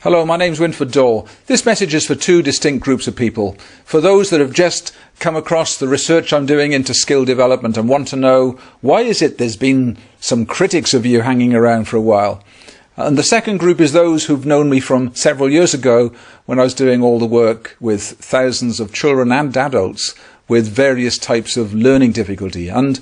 Hello, my name's Wynford Dore. This message is for two distinct groups of people. For those that have just come across the research I'm doing into skill development and want to know why is it there's been some critics of you hanging around for a while. And the second group is those who've known me from several years ago when I was doing all the work with thousands of children and adults with various types of learning difficulty. And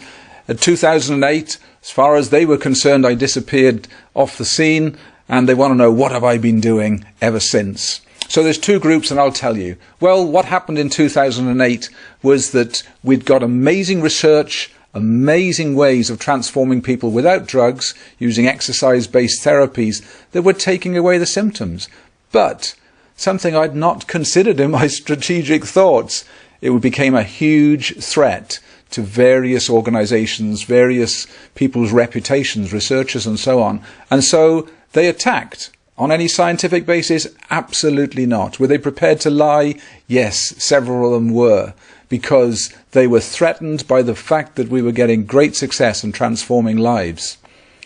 in 2008, as far as they were concerned, I disappeared off the scene, and they want to know what have I been doing ever since. So there's two groups, and I'll tell you. Well, what happened in 2008 was that we'd got amazing research, amazing ways of transforming people without drugs, using exercise-based therapies that were taking away the symptoms. But something I'd not considered in my strategic thoughts, it became a huge threat to various organizations, various people's reputations, researchers and so on. And so they attacked. On any scientific basis? Absolutely not. Were they prepared to lie? Yes, several of them were, because they were threatened by the fact that we were getting great success in transforming lives.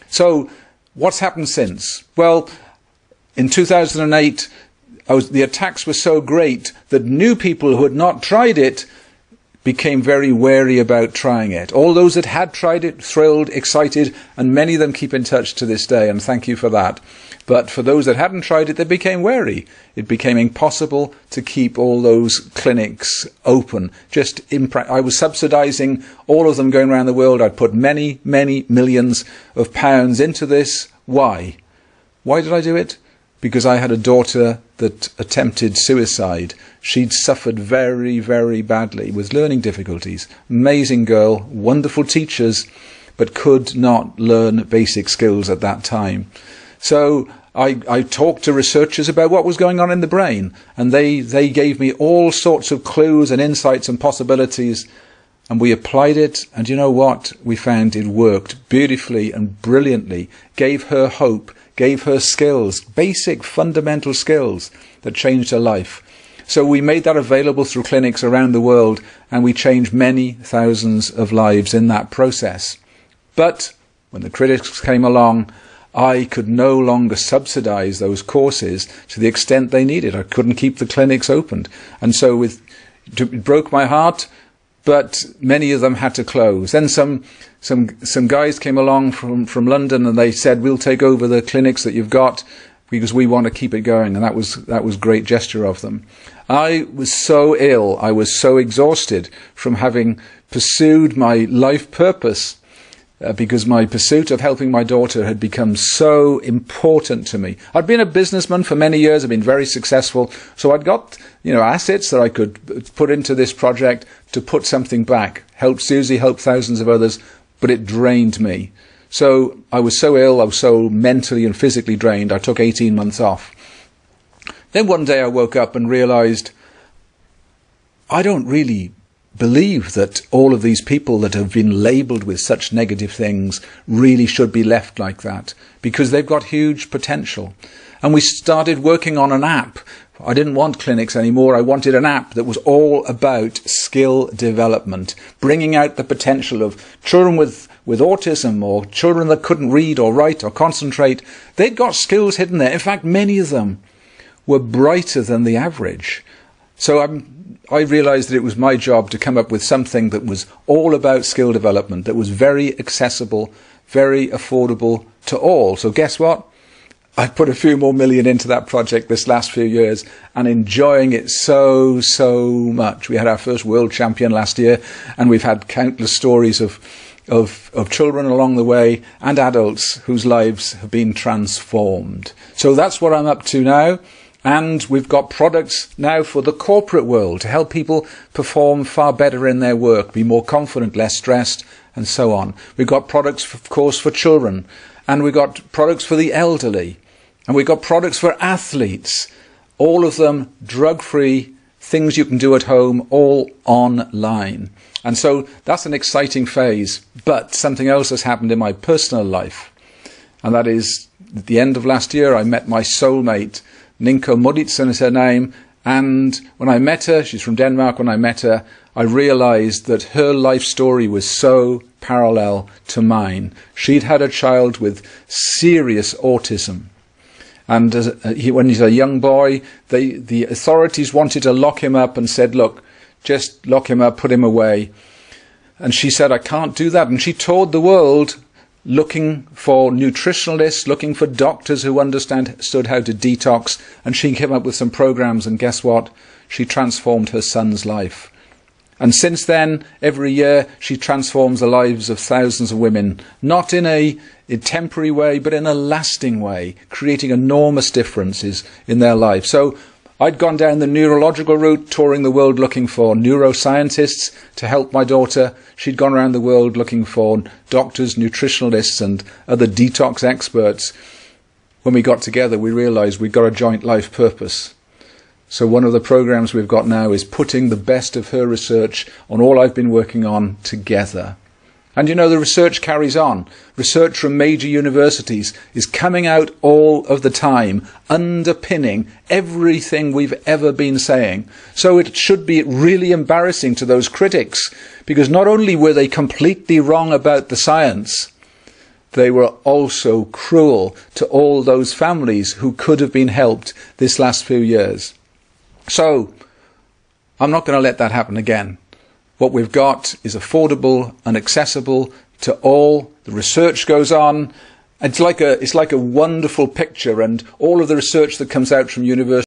So what's happened since? Well, in 2008, the attacks were so great that new people who had not tried it became very wary about trying it. All those that had tried it, thrilled, excited, and many of them keep in touch to this day, and thank you for that. But for those that hadn't tried it, they became wary. It became impossible to keep all those clinics open. I was subsidizing all of them going around the world. I'd put many, many millions of pounds into this. Why? Why did I do it? Because I had a daughter that attempted suicide. She'd suffered very, very badly with learning difficulties. Amazing girl, wonderful teachers, but could not learn basic skills at that time. So I talked to researchers about what was going on in the brain, and they gave me all sorts of clues and insights and possibilities, and we applied it, and you know what? We found it worked beautifully and brilliantly, gave her hope, gave her skills, basic fundamental skills that changed her life. So we made that available through clinics around the world, and we changed many thousands of lives in that process. But when the critics came along, I could no longer subsidize those courses to the extent they needed. I couldn't keep the clinics opened. And so it broke my heart, but many of them had to close. Then some guys came along from London, and they said, we'll take over the clinics that you've got because we want to keep it going. And that was great gesture of them. I was so ill, I was so exhausted from having pursued my life purpose, because my pursuit of helping my daughter had become so important to me. I'd been a businessman for many years, I'd been very successful, so I'd got assets that I could put into this project to put something back, help Susie, help thousands of others, but it drained me. So I was so ill, I was so mentally and physically drained, I took 18 months off. Then one day I woke up and realized I don't really believe that all of these people that have been labelled with such negative things really should be left like that, because they've got huge potential. And we started working on an app. I didn't want clinics anymore. I wanted an app that was all about skill development, bringing out the potential of children with autism, or children that couldn't read or write or concentrate. They'd got skills hidden there. In fact, many of them were brighter than the average. So I realized that it was my job to come up with something that was all about skill development, that was very accessible, very affordable to all. So guess what? I put a few more million into that project this last few years, and enjoying it so much. We had our first world champion last year, and we've had countless stories of children along the way and adults whose lives have been transformed. So that's what I'm up to now. And we've got products now for the corporate world to help people perform far better in their work, be more confident, less stressed, and so on. We've got products, of course, for children, and we've got products for the elderly, and we've got products for athletes, all of them drug-free, things you can do at home, all online. And so that's an exciting phase. But something else has happened in my personal life, and that is at the end of last year I met my soulmate. Ninko Moditsen is her name, and when I met her, she's from Denmark, when I met her, I realized that her life story was so parallel to mine. She'd had a child with serious autism, And when he's a young boy, the authorities wanted to lock him up and said, look, just lock him up, put him away. And she said, I can't do that. And she toured the world looking for nutritionalists, looking for doctors who understood how to detox. And she came up with some programs. And guess what? She transformed her son's life. And since then, every year, she transforms the lives of thousands of women, not in a temporary way, but in a lasting way, creating enormous differences in their life. So I'd gone down the neurological route, touring the world looking for neuroscientists to help my daughter. She'd gone around the world looking for doctors, nutritionalists, and other detox experts. When we got together, we realized we'd got a joint life purpose. So one of the programs we've got now is putting the best of her research on all I've been working on together. And you know, the research carries on. Research from major universities is coming out all of the time, underpinning everything we've ever been saying. So it should be really embarrassing to those critics, because not only were they completely wrong about the science, they were also cruel to all those families who could have been helped this last few years. So I'm not going to let that happen again. What we've got is affordable and accessible to all. The research goes on. It's like a wonderful picture, and all of the research that comes out from universities